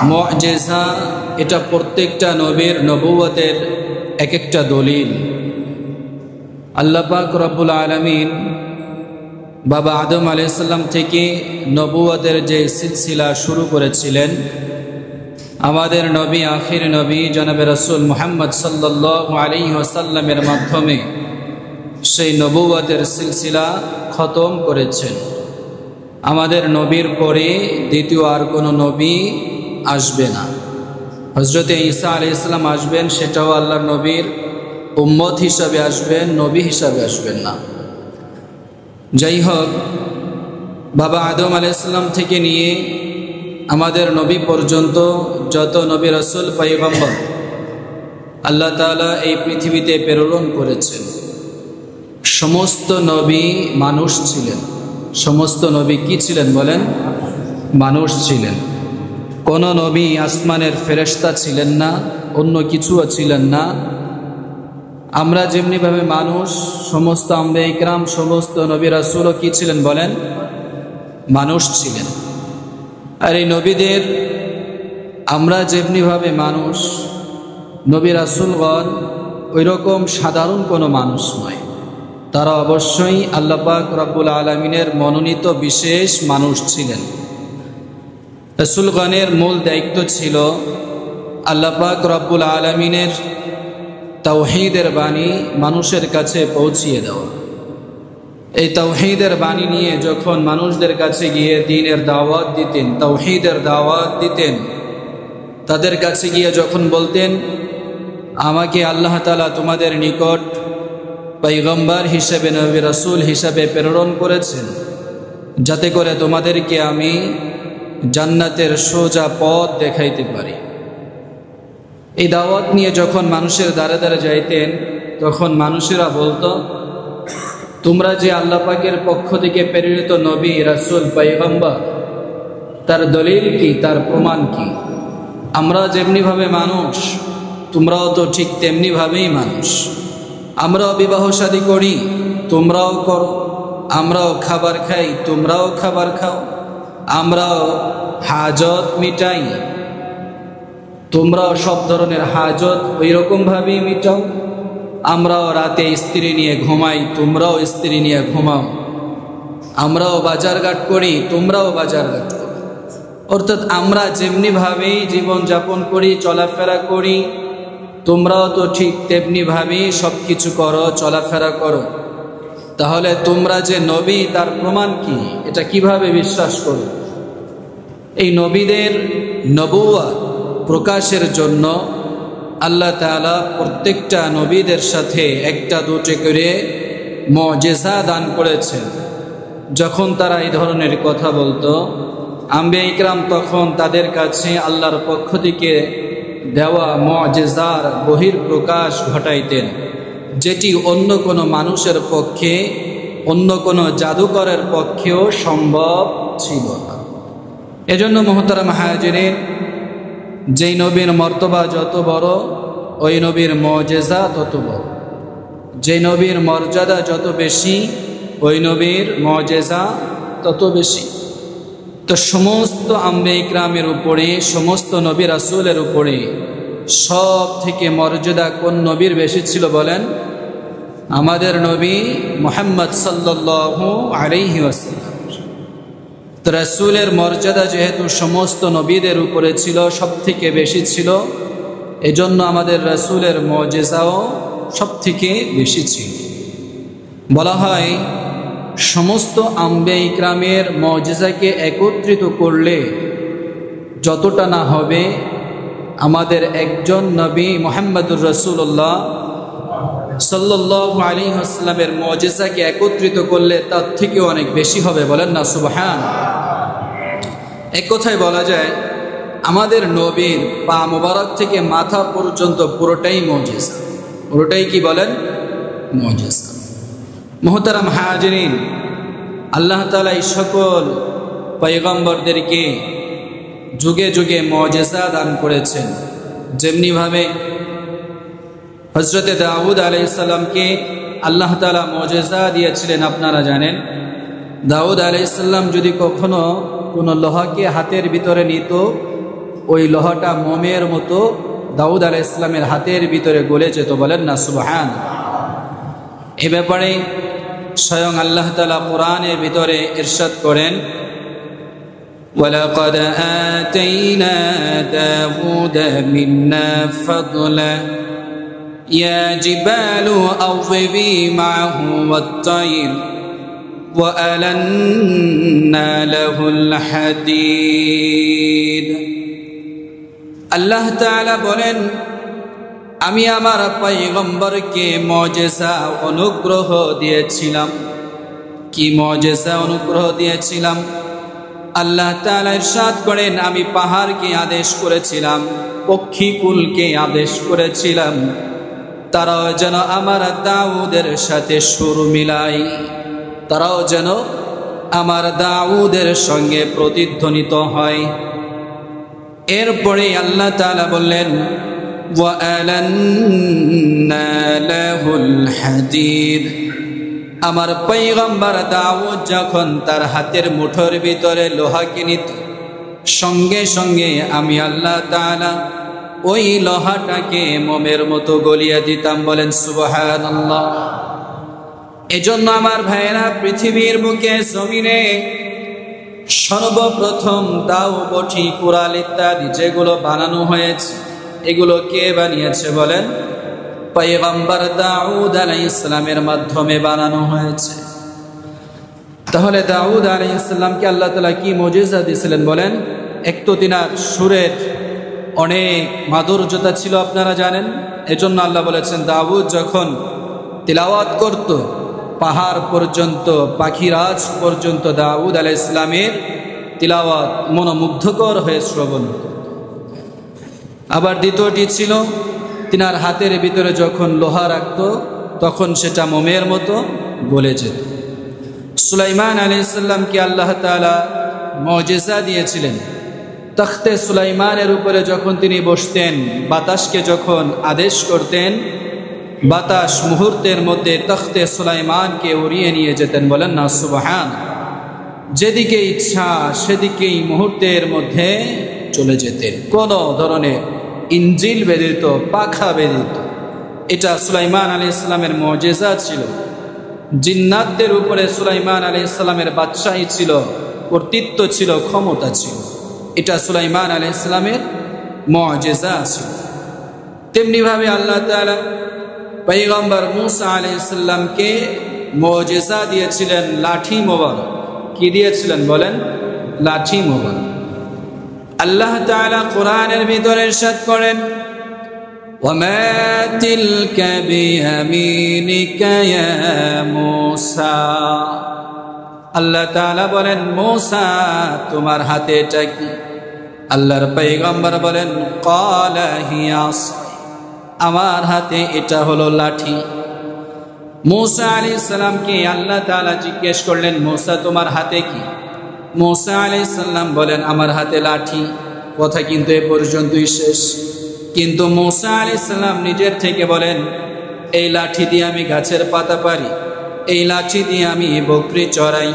মুআজিজা এটা প্রত্যেকটা নবীর নবুয়তের এক একটা দলিল। আল্লাহ পাক রব্বুল আলামিন বাবা আদম আলাইহিস সালাম থেকে নবুয়তের যে সিলসিলা শুরু করেছিলেন, আমাদের নবী আখির নবী জনাবে রাসূল মুহাম্মদ সাল্লাল্লাহু আলাইহি ওয়াসাল্লামের মাধ্যমে সেই নবুয়তের সিলসিলা খতম করেছেন। আমাদের নবীর পরে দ্বিতীয় আর কোনো নবী আসবে না। হযরতে ঈসা আলাইহিস সালাম আসবেন, সেটাও আল্লাহর নবীর উম্মত হিসাবে আসবেন, নবী হিসাবে আসবেন না। যাই হোক, বাবা আদম আলাইহিস সালাম থেকে নিয়ে আমাদের নবী পর্যন্ত যত নবী রাসূল পয়গম্বর আল্লাহ তাআলা এই পৃথিবীতে প্রেরণ করেছেন, সমস্ত নবী মানুষ ছিলেন। সমস্ত নবী কি ছিলেন বলেন? মানুষ ছিলেন। কোন নবী আসমানের ফেরেশতা ছিলেন না, অন্য কিছুও ছিলেন না। আমরা যেমনিভাবে মানুষ, সমস্ত আম্বিয়া ইকরাম, সমস্ত নবী রাসূলও কি ছিলেন বলেন? মানুষ ছিলেন। আর এই নবীদের আমরা যেমনিভাবে মানুষ, নবী রাসূলগণ ওই রকম সাধারণ কোনো মানুষ নয়। তারা অবশ্যই আল্লাহ পাক রব্বুল আলামিনের মনোনীত বিশেষ মানুষ ছিলেন। রাসূলগণের মূল দায়িত্ব ছিল আল্লাহ পাক রব্বুল আলামিনের তাওহীদের বাণী মানুষের কাছে পৌঁছিয়ে দেওয়া। এই তাওহীদের বাণী নিয়ে যখন মানুষদের কাছে গিয়ে দ্বীনের দাওয়াত দিতেন, তাওহীদের দাওয়াত দিতেন, তাদের কাছে গিয়ে যখন বলতেন, আমাকে আল্লাহ তাআলা তোমাদের নিকট পয়গম্বর হিসেবে, নবী রাসূল হিসেবে প্রেরণ করেছেন, যাতে করে তোমাদেরকে আমি জান্নাতের সোজা পথ দেখাইতে পারি। এই দাওয়াত নিয়ে যখন মানুষের দ্বারে দ্বারে যাইতেন, তখন মানুষেরা বলতো, তোমরা যে আল্লাহ পাকের পক্ষ থেকে প্রেরিত নবী রাসূল পয়গম্বর, তার দলিল কি, তার প্রমাণ কি? আমরা যেমনিভাবে মানুষ, তোমরাও তো ঠিক তেমনিভাবেই মানুষ। আমরাও বিবাহ শাদী করি, তোমরাও করো। আমরাও খাবার খাই, তোমরাও খাবার খাও। আমরাও হাজত মিটাই, তোমরাও সব ধরনের হাজত ওই রকমভাবেই মিটাও। আমরাও রাতে স্ত্রী নিয়ে ঘুমাই, তোমরাও স্ত্রী নিয়ে ঘুমাও। আমরাও বাজারঘাট করি, তোমরাও বাজারঘাট করো। অর্থাৎ আমরা যেমনিভাবেই জীবনযাপন করি, চলাফেরা করি, তোমরাও তো ঠিক তেমনিভাবেই সব কিছু করো, চলাফেরা করো। তাহলে তোমরা যে নবী, তার প্রমাণ কি? এটা কিভাবে বিশ্বাস করো? এই নবীদের নবুয়ত প্রকাশের জন্য আল্লাহ তাআলা প্রত্যেকটা নবীদের সাথে একটা দুটো করে মুআজিজা দান করেছেন। যখন তারা এই ধরনের কথা বলতো, আম্বিয়া ইকরাম তখন তাদের কাছে আল্লাহর পক্ষ থেকে দেওয়া মুআজিজার বহিঃপ্রকাশ ঘটাইতেন, যেটি অন্য কোনো মানুষের পক্ষে, অন্য কোনো জাদুকরের পক্ষেও সম্ভব ছিল না। এজন্য মুহতারাম হাজিরিন, যেই নবীর মর্তবা যত বড়, ওই নবীর মুআজিজা তত বড়। যে নবীর মর্যাদা যত বেশি, ওই নবীর মুআজিজা তত বেশি। তো সমস্ত আম্বিয়া ইকরামের উপরে, সমস্ত নবী রাসূলের উপরে সব থেকে মর্যাদা কোন নবীর বেশি ছিল বলেন? আমাদের নবী মুহাম্মদ সাল্লাল্লাহু আলাইহি ওয়াসাল্লাম। তো রাসূলের মর্যাদা যেহেতু সমস্ত নবীদের উপরে ছিল, সব থেকে বেশি ছিল, এজন্য আমাদের রাসূলের মুআজিজাও সব থেকে বেশি ছিল। বলা হয়, সমস্ত আম্বিয়া ইকরামের মুআজিজাকে একত্রিত করলে যতটা না হবে, আমাদের একজন নবী মুহাম্মদুর রাসূলুল্লাহ সাল্লাল্লাহু আলাইহি ওয়াসাল্লামের মুআজিজাকে একত্রিত করলে তার থেকেও অনেক বেশি হবে। বলেন না সুবহানাল্লাহ। এক কথায় বলা যায়, আমাদের নবীর পা মোবারক থেকে মাথা পর্যন্ত পুরোটাই মুআজিজা। পুরোটাই কি বলেন? মুআজিজা। মুহতারাম হাজিরিন, আল্লাহ তাআলা এই সকল পয়গম্বরদেরকে যুগে যুগে মুআজিজা দান করেছেন। যেমনিভাবে হযরতে দাউদ আলাইহিস সালামকে আল্লাহ তাআলা মুআজিজা দিয়েছিলেন, আপনারা জানেন। দাউদ আলাইহিস সালাম যদি কখনো কোনো লোহাকে হাতের ভিতরে নিত, ওই লোহাটা মোমের মতো দাউদ আলাইহিস সালামের হাতের ভিতরে গলে যেত। বলেন না সুবহান। এ ব্যাপারে স্বয়ং আল্লাহ তাআলা কোরআনের ভিতরে ইরশাদ করেন, ওয়ালাকাদ আতাইনা দাউদ মিন্না ফাদলা ইয়া জিবালু আওযিবি মা'হু ওয়াত-তায়র وألنا له الحديد। আল্লাহ তাআলা বলেন, আমি আমার পয়গম্বরকে মুজিজা অনুগ্রহ দিয়েছিলাম। কি মুজিজা অনুগ্রহ দিয়েছিলাম? আল্লাহ তাআলা ইরশাদ করেন, আমি পাহাড়কে আদেশ করেছিলাম, পক্ষীকুলকে আদেশ করেছিলাম, তারাও যেন আমার দাউদের সাথে সুর মিলায়, তারাও যেন আমার দাউদের সঙ্গে প্রতিধ্বনিত হয়। এরপরে আল্লাহ তাআলা বললেন, ওয়ালান্না লাহুল হাদিদ। আমার পয়গম্বর দাউদ যখন তার হাতের মুঠোর ভিতরে লোহাকে নিত, সঙ্গে সঙ্গে আমি আল্লাহ তাআলা ওই লোহাটাকে মোমের মতো গলিয়ে দিতাম। বলেন সুবহানাল্লাহ। এজন্য আমার ভাইয়েরা, পৃথিবীর বুকে জমিনে সর্বপ্রথম দাও, বটি, কুড়াল ইত্যাদি যেগুলো বানানো হয়েছে, এগুলো কে বানিয়েছে বলেন? পয়গম্বর দাউদ আলাইহিস সালামের মাধ্যমে বানানো হয়েছে। তাহলে দাউদ আলাইহিস সালামকে আল্লাহ তাআলা কি মুজিজা দিয়েছিলেন বলেন? এক তো তিনার সুরের অনেক মাধুর্যতা ছিল, আপনারা জানেন। এজন্য আল্লাহ বলেছেন, দাউদ যখন তিলাওয়াত করত, পাহাড় পর্যন্ত, পাখিরাজ পর্যন্ত দাউদ আলাইহিস সালামের তিলাওয়াত মনোমুগ্ধকর হয়ে শ্রবণ। আবার দ্বিতীয়টি ছিল, তিনার হাতের ভিতরে যখন লোহা রাখত, তখন সেটা মোমের মতো গলে যেত। সুলাইমান আলাইহিস সালামকে আল্লাহ তাআলা মুজিজা দিয়েছিলেন। তখতে সুলাইমানের উপরে যখন তিনি বসতেন, বাতাসকে যখন আদেশ করতেন, বাতাস মুহূর্তের মধ্যে তখতে সুলাইমানকে উড়িয়ে নিয়ে যেতেন। বলেন না সুবহান। যেদিকে ইচ্ছা সেদিকেই মুহূর্তের মধ্যে চলে যেতেন, কোনো ধরনের ইঞ্জিল ব্যতীত, পাখা ব্যতীত। এটা সুলাইমান আলাইহিস সালামের মুজিজা ছিল। জিন্নাতদের উপরে সুলাইমান আলাইহিস সালামের বাদশাহী ছিল, কর্তৃত্ব ছিল, ক্ষমতা ছিল। এটা সুলাইমান আলাইহিস সালামের মুজিজা ছিল। তেমনিভাবে আল্লাহ তাআলা পয়গম্বর মূসা আলাইহিস সালামকে মুজিজা দিয়েছিলেন, লাঠি মোবারক। কি দিয়েছিলেন বলেন? লাঠি মোবারক। আল্লাহ তাআলা কোরআনের ভিতরে ইরশাদ করেন, ওয়ামা তিলকা বিয়ামিনিকা ইয়া মূসা। আল্লাহ তাআলা বলেন, মূসা তোমার হাতে এটা কি? আল্লাহর পয়গম্বর বলেন, ক্বালা হিয়া আসা, আমার হাতে এটা হলো লাঠি। মূসা আলাইহিস সালামকে আল্লাহ তাআলা জিজ্ঞেস করলেন, মূসা তোমার হাতে কি? মূসা আলাইহিস সালাম বলেন, আমার হাতে লাঠি। কথা কিন্তু এ পর্যন্তই শেষ। কিন্তু মূসা আলাইহিস সালাম নিজের থেকে বলেন, এই লাঠি দিয়ে আমি গাছের পাতা পারি, এই লাঠি দিয়ে আমি বকরি চড়াই।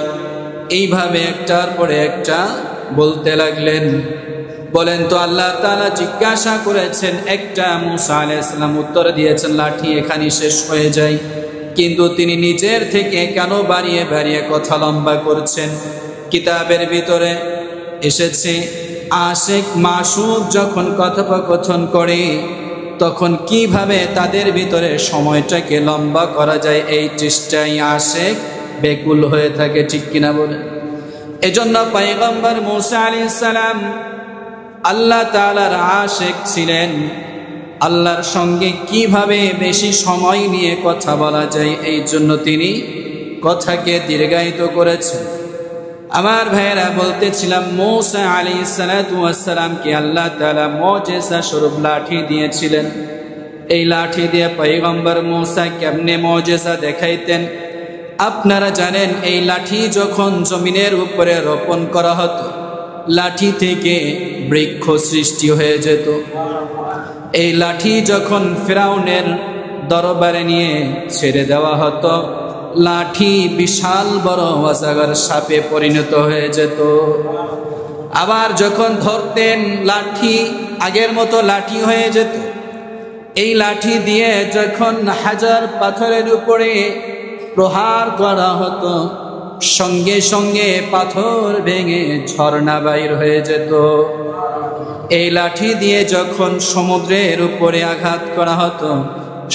এইভাবে একটার পরে একটা বলতে লাগলেন। বলেন তো আল্লাহ তাআলা জিজ্ঞাসা করেছেন একটা, মূসা আলাইহিস সালাম উত্তর দিয়েছেন লাঠি এখানেই শেষ হয়ে যায়। কিন্তু তিনি নিজের থেকে কেন বাড়িয়ে বাড়িয়ে কথা লম্বা করছেন? কিতাবের ভিতরে এসেছে, আশিক মাশউক যখন কথোপকথন করে, তখন কিভাবে তাদের ভিতরে সময়টাকে লম্বা করা যায়, এই চেষ্টায় আশিক বেকুল হয়ে থাকে। ঠিক কিনা বলেন? এজন্য পয়গম্বর মূসা আলাইহিস সালাম আল্লাহ তাআলার আশিক ছিলেন। আল্লাহর সঙ্গে কিভাবে বেশি সময় নিয়ে কথা বলা যায়, এই জন্য তিনি কথাকে দীর্ঘায়িত করেছেন। আমার ভাইয়েরা, বলতেছিলাম মূসা আলাইহিস সালাতু ওয়াস সালামকে আল্লাহ তাআলা মুজিজা স্বরূপ লাঠি দিয়েছিলেন। এই লাঠি দিয়ে পয়গম্বর মূসা কেমনে মুজিজা দেখাইতেন আপনারা জানেন। এই লাঠি যখন জমিনের উপরে রোপণ করা হতো, লাঠি থেকে বৃক্ষ সৃষ্টি হয়ে যেত। এই লাঠি যখন ফিরাউনের দরবারে নিয়ে ছেড়ে দেওয়া হতো, লাঠি বিশাল বড় অজগর সাপে পরিণত হয়ে যেত। আবার যখন ধরতেন লাঠি আগের মতো লাঠি হয়ে যেত। এই লাঠি দিয়ে যখন হাজার পাথরের উপরে প্রহার করা হতো, সঙ্গে সঙ্গে পাথর ভেঙে ঝর্ণা বাইর হয়ে যেত। এই লাঠি দিয়ে যখন সমুদ্রের উপরে আঘাত করা হতো,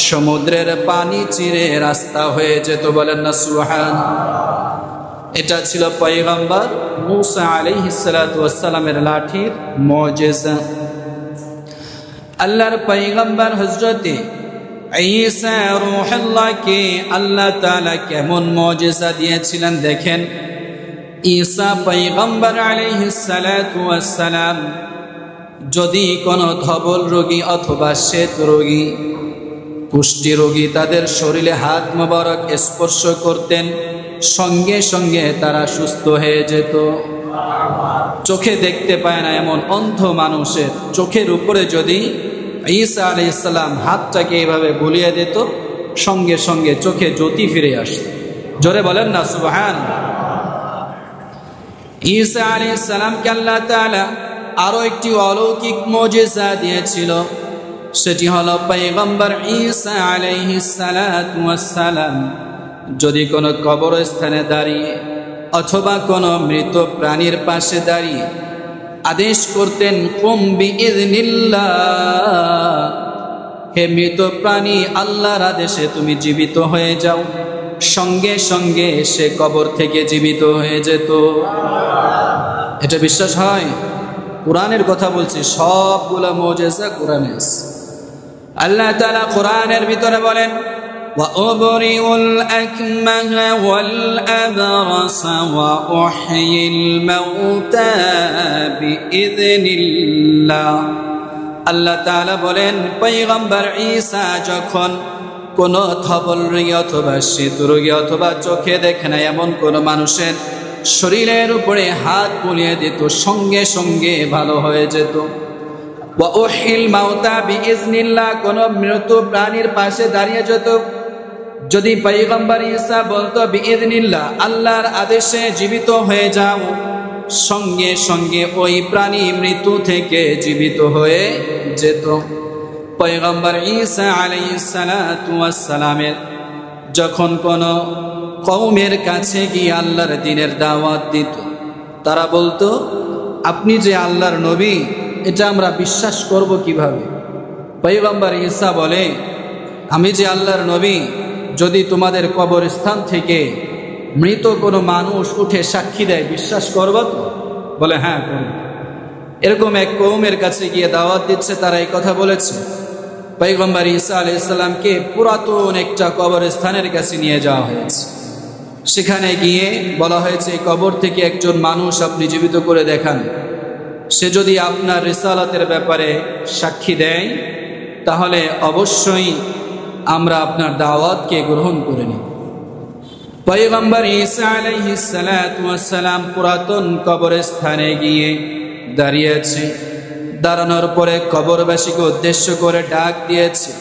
সমুদ্রের পানি চিরে রাস্তা হয়ে যেত। বলেন না সুবহান। এটা ছিল পয়গম্বর মূসা আলাইহিস সালাতু ওয়াস সালামের লাঠির মুজিজা। আল্লাহর পয়গম্বর হযরতে ঈসা রূহুল্লাহকে আল্লাহ তাআলা কেমন মুজিজা দিয়েছিলেন দেখেন। ঈসা পয়গম্বর আলাইহিস সালাতু ওয়াস সালাম যদি কোনো ধবল রোগী অথবা শ্বেত রোগী, কুষ্ঠি রোগী তাদের শরীরে হাত মোবারক স্পর্শ করতেন, সঙ্গে সঙ্গে তারা সুস্থ হয়ে যেত। চোখে দেখতে পায় না এমন অন্ধ মানুষের চোখের উপরে যদি ঈসা আলাইহিস সালাম হাতটাকে এইভাবে বুলিয়ে দিত, সঙ্গে সঙ্গে চোখে জ্যোতি ফিরে আসত। জোরে বলেন না সুবহান। ঈসা আলাইহিস সালামকে আল্লাহ তাআলা আরো একটি অলৌকিক মুজিজা দিয়েছিল। সেটি হলো পয়গম্বর ঈসা আলাইহিস সালাতু ওয়াস সালাম যদি কোনো কবরস্থানে দাঁড়িয়ে অথবা কোনো মৃত প্রাণীর পাশে দাঁড়িয়ে আদেশ করতেন, কুম বিইযনিল্লাহ, হে মৃত প্রাণী, আল্লাহর আদেশে তুমি জীবিত হয়ে যাও, সঙ্গে সঙ্গে সে কবর থেকে জীবিত হয়ে যেত। এটা বিশ্বাস হয়? কোরআনের কথা বলছি, সবগুলো মুজিজা কোরআনে আছে। আল্লাহ তাআলা কোরআনের ভিতরে বলেন, وَأُبْرِئُ الْأَكْمَهَ وَالْأَبْرَصَ وَأُحْيِي الْمَوْتَى بِإِذْنِ اللَّهِ। আল্লাহ তাআলা বলেন, পয়গম্বর ঈসা যখন কোনো ধবল রোগী অথবা শ্বেত রোগী অথবা চোখে দেখে না এমন কোনো মানুষের শরীরের উপরে হাত বুলিয়ে দিত, সঙ্গে সঙ্গে ভালো হয়ে যেত। ওয়াউহিল মাউতা বিইজনিল্লাহ, কোন মৃত প্রাণীর পাশে দাঁড়িয়ে যেত, যদি পয়গম্বর ঈসা বলতো বিইজনিল্লাহ, আল্লাহর আদেশে জীবিত হয়ে যাও, সঙ্গে সঙ্গে ওই প্রাণী মৃত্যু থেকে জীবিত হয়ে যেত। পয়গম্বর ঈসা আলাইহিস সালাতু ওয়াস সালামের যখন কোন কওমের কাছে গিয়ে আল্লাহর দ্বীনের দাওয়াত দিত, তারা বলতো, আপনি যে আল্লাহর নবী, এটা আমরা বিশ্বাস করব কিভাবে? পয়গম্বর ঈসা বলে, আমি যে আল্লাহর নবী, যদি তোমাদের কবরস্থান থেকে মৃত কোনো মানুষ উঠে সাক্ষী দেয়, বিশ্বাস করব তো? বলে, হ্যাঁ করব। এরকম এক কওমের কাছে গিয়ে দাওয়াত দিচ্ছে, তারা এই কথা বলেছে। পয়গম্বর ঈসা আলাইহিস সালামকে পুরাতন একটা কবরস্থানের কাছে নিয়ে যাওয়া হয়েছে। সেখানে গিয়ে বলা হয়েছে, এই কবর থেকে একজন মানুষ আপনি জীবিত করে দেখান, সে যদি আপনার রিসালাতের ব্যাপারে সাক্ষী দেয়, তাহলে অবশ্যই আমরা আপনার দাওয়াতকে গ্রহণ করে নিব। পয়গম্বর ঈসা আলাইহিস সালাতু ওয়াস সালাম পুরাতন কবরস্থানে গিয়ে দাঁড়িয়েছে। দাঁড়ানোর পরে কবরবাসীকে উদ্দেশ্য করে ডাক দিয়েছে।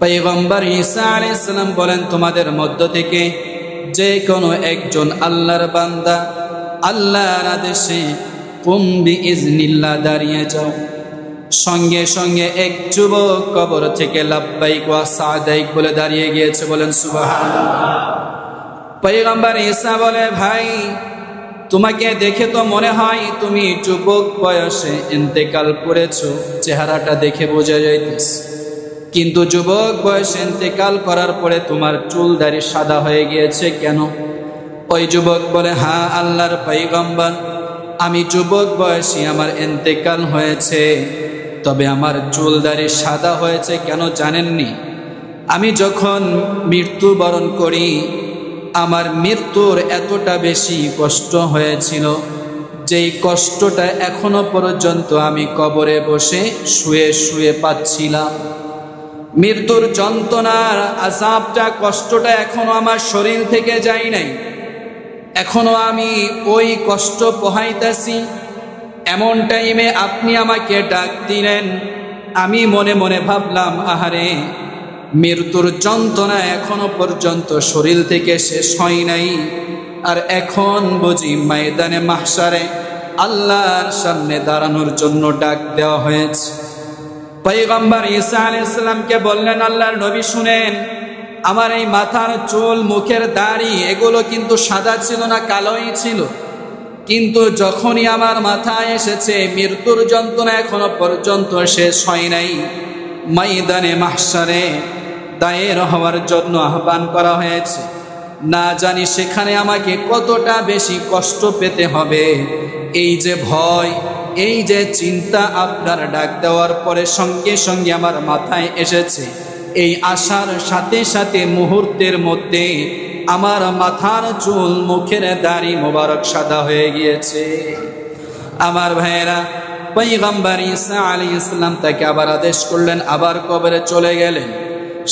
পয়গম্বর ঈসা আলাইহিস সালাম বলেন, তোমাদের মধ্য থেকে যে কোনো একজন আল্লাহর বান্দা আল্লাহর আদেশে কুম বিইজনিল্লাহ দাঁড়িয়ে যাও। সঙ্গে সঙ্গে এক যুবক কবর থেকে লাব্বাইক ওয়া সাদাইক বলে দাঁড়িয়ে গিয়েছে। বলেন সুবহানাল্লাহ। পয়গম্বর ঈসা বলে, ভাই, তোমাকে দেখে তো মনে হয় তুমি যুবক বয়সে ইন্তেকাল করেছো, চেহারাটা দেখে বোঝা যাইতেছে, কিন্তু যুবক বয়সে ইন্তেকাল করার পরে তোমার চুল দাড়ি সাদা হয়ে গিয়েছে কেন? ওই যুবক বলে, হ্যাঁ আল্লাহর পয়গম্বর, আমি যুবক বয়সী, আমার ইন্তেকাল হয়েছে, তবে আমার চুল দাড়ি সাদা হয়েছে কেন জানেননি? আমি যখন মৃত্যুবরণ করি, আমার মৃত্যুর এতটা বেশি কষ্ট হয়েছিল, যেই কষ্টটা এখনো পর্যন্ত আমি কবরে বসে শুয়ে শুয়ে পাচ্ছিলাম। মৃত্যুর যন্ত্রণার আযাবটা, কষ্টটা এখনো আমার শরীর থেকে যায় নাই, এখনো আমি ওই কষ্ট পোহাইতেছি। এমন টাইমে আপনি আমাকে ডাক দিলেন, আমি মনে মনে ভাবলাম, আহারে, মৃত্যুর যন্ত্রণা এখনো পর্যন্ত শরীর থেকে শেষ হয় নাই, আর এখন বুঝি ময়দানে মাহশারে আল্লাহর সামনে দাঁড়ানোর জন্য ডাক দেওয়া হয়েছে। পয়গম্বর ঈসা আলাইহিস সালামকে বললেন, আল্লাহর নবী শুনেন, আমার এই মাথার চুল, মুখের দাড়ি এগুলো কিন্তু সাদা ছিল না, কালোই ছিল, কিন্তু যখনই আমার মাথায় এসেছে মৃত্যুর যন্ত্রণা এখনো পর্যন্ত শেষ হয় নাই। ময়দানে মাহশারে দায়ের হওয়ার জন্য আহ্বান করা হয়েছে, না জানি সেখানে আমাকে কতটা বেশি কষ্ট পেতে হবে। এই যে ভয়, এই যে চিন্তা আপনার ডাক দেওয়ার পরে সঙ্গে সঙ্গে আমার মাথায় এসেছে, এই আশার সাথে সাথে মুহূর্তের মধ্যে আমার মাথার চুল, মুখের দাড়ি মোবারক সাদা হয়ে গিয়েছে। আমার ভাইয়েরা, পয়গম্বর ঈসা আলাইহিস সালাম তাকে আবার আদেশ করলেন, আবার কবরে চলে গেলেন।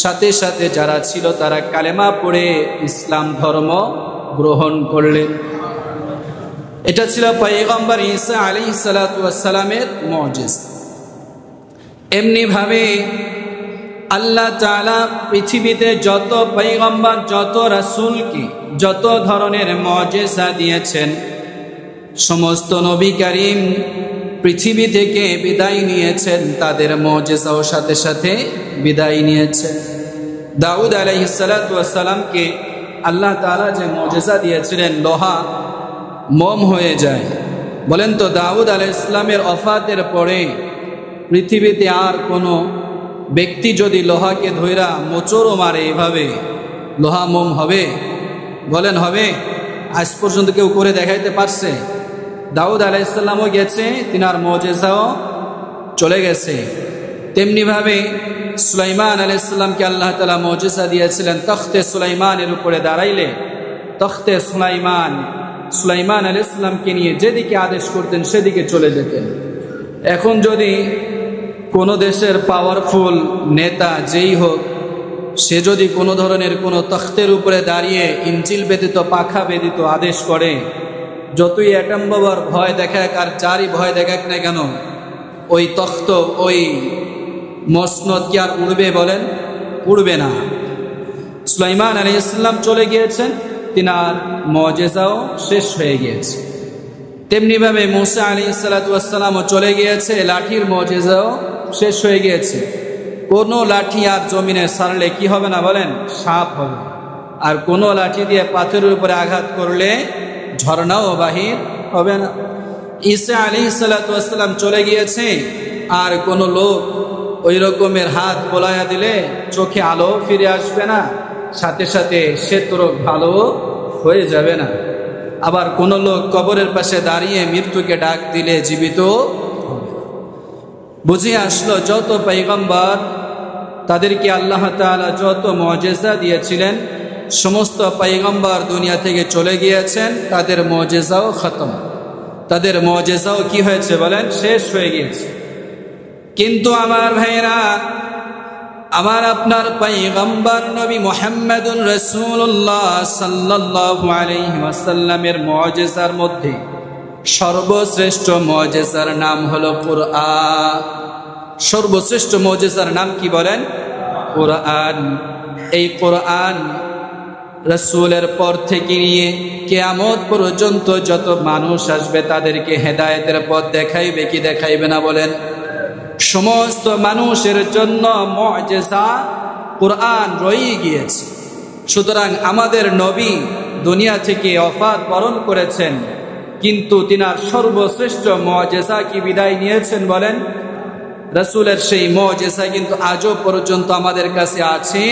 সাথে সাথে যারা ছিল তারা কালেমা পড়ে ইসলাম ধর্ম গ্রহণ করলেন। এটা ছিল পয়গম্বর ঈসা আলাইহিস সালাতু ওয়াস সালামের মুজিজা। এমনি ভাবে আল্লাহ তাআলা পৃথিবীতে যত পয়গম্বর, যত রাসূলকে যত ধরনের মুজিজা দিয়েছেন, সমস্ত নবী কারীম পৃথিবী থেকে বিদায় নিয়েছেন, তাদের মুজিজাও সাথে সাথে বিদায় নিয়েছেন। দাউদ আলাইহিস সালাতু ওয়াস সালামকে আল্লাহ তাআলা যে মুজিজা দিয়েছিলেন, লোহা মোম হয়ে যায়। বলেন তো, দাউদ আলাইহিস সালামের ওফাতের পরে পৃথিবীতে আর কোনো ব্যক্তি যদি লোহাকে ধইরা মোচড়ও মারে এভাবে, লোহা মোম হবে? বলেন হবে? আজ পর্যন্ত কেউ করে দেখাইতে পারছে? দাউদ আলাইহিস সালামও গেছে, তিনার মুজিজাও চলে গেছে। তেমনিভাবে সুলাইমান আলাইহিস সালামকে আল্লাহ তাআলা মুজিজা দিয়েছিলেন, তখতে সুলাইমানের উপরে দাঁড়াইলে তখতে সুলাইমান আলাইহিস সালামকে নিয়ে যেদিকে আদেশ করতেন সেদিকে চলে যেতেন। এখন যদি কোনো দেশের পাওয়ারফুল নেতা যেই হোক, সে যদি কোনো ধরনের কোনো তখতের উপরে দাঁড়িয়ে ইঞ্জিল ব্যতীত, পাখা ব্যতীত আদেশ করে, যতই অ্যাটম বোমার ভয় দেখাক আর যারই ভয় দেখাক না কেন, ওই তখ্ত, ওই মসনদ কি আর উড়বে? বলেন, উড়বে না। সুলাইমান আলাইহিস সালাম চলে গিয়েছেন, তিনার মুজিজাও শেষ হয়ে গিয়েছে। তেমনিভাবে মূসা আলাইহিস সালাতু ওয়াস সালামও চলে গিয়েছে, লাঠির মুজিজাও শেষ হয়ে গিয়েছে। কোনো লাঠি আর জমিনে সারলে কি হবে না? বলেন, সাপ হবে। আর কোনো লাঠি দিয়ে পাথরের উপরে আঘাত করলে ঝর্ণাও বাহির হবে না। ঈসা আলাইহিস সালাতু ওয়াস সালাম চলে গিয়েছে, আর কোনো লোক ওই রকমের হাত বোলায়া দিলে চোখে আলো ফিরে আসবে না, সাথে সাথে শ্বেতরোগ ভালো হয়ে যাবে না। আবার কোনো লোক কবরের পাশে দাঁড়িয়ে মৃত্যুকে ডাক দিলে জীবিত বুঝে আসলো যত পয়গম্বর, তাদেরকে আল্লাহ তাআলা যত মুজিজা দিয়েছিলেন, সমস্ত পয়গম্বর দুনিয়া থেকে চলে গিয়েছেন, তাদের মুজিজাও খতম, তাদের মুজিজাও কি হয়েছে? বলেন, শেষ হয়ে গিয়েছে। কিন্তু আমার ভাইরা, আমার আপনার পয়গম্বর নবী মুহাম্মদুর রাসূলুল্লাহ সাল্লাল্লাহু আলাইহি ওয়াসাল্লামের মুজিজার মধ্যে সর্বশ্রেষ্ঠ মুজিজার নাম হলো কুরআন। সর্বশ্রেষ্ঠ মুজিজার নাম কি বলেন? কুরআন। এই কুরআন রাসূলের পর থেকে নিয়ে কিয়ামত পর্যন্ত যত মানুষ আসবে তাদেরকে হেদায়েতের পথ দেখাইবে কি দেখাইবে না? বলেন, সমস্ত মানুষের জন্য মুজিজা কুরআন রয়ে গিয়েছে। সুতরাং আমাদের নবী দুনিয়া থেকে ওফাত বরণ করেছেন, কিন্তু তিনার সর্বশ্রেষ্ঠ মুজিজা কি বিদায় নিয়েছেন? বলেন, রাসূলের সেই মুজিজা কিন্তু আজও পর্যন্ত আমাদের কাছে আছে,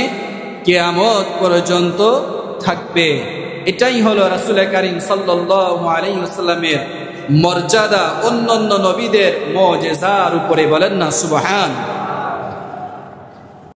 কিয়ামত পর্যন্ত থাকবে। এটাই হলো রাসূল কারীম সাল্লাল্লাহু আলাইহি ওয়াসাল্লামের মর্যাদা অন্যান্য নবীদের মুজিজার উপরে। বলেন না সুবহান।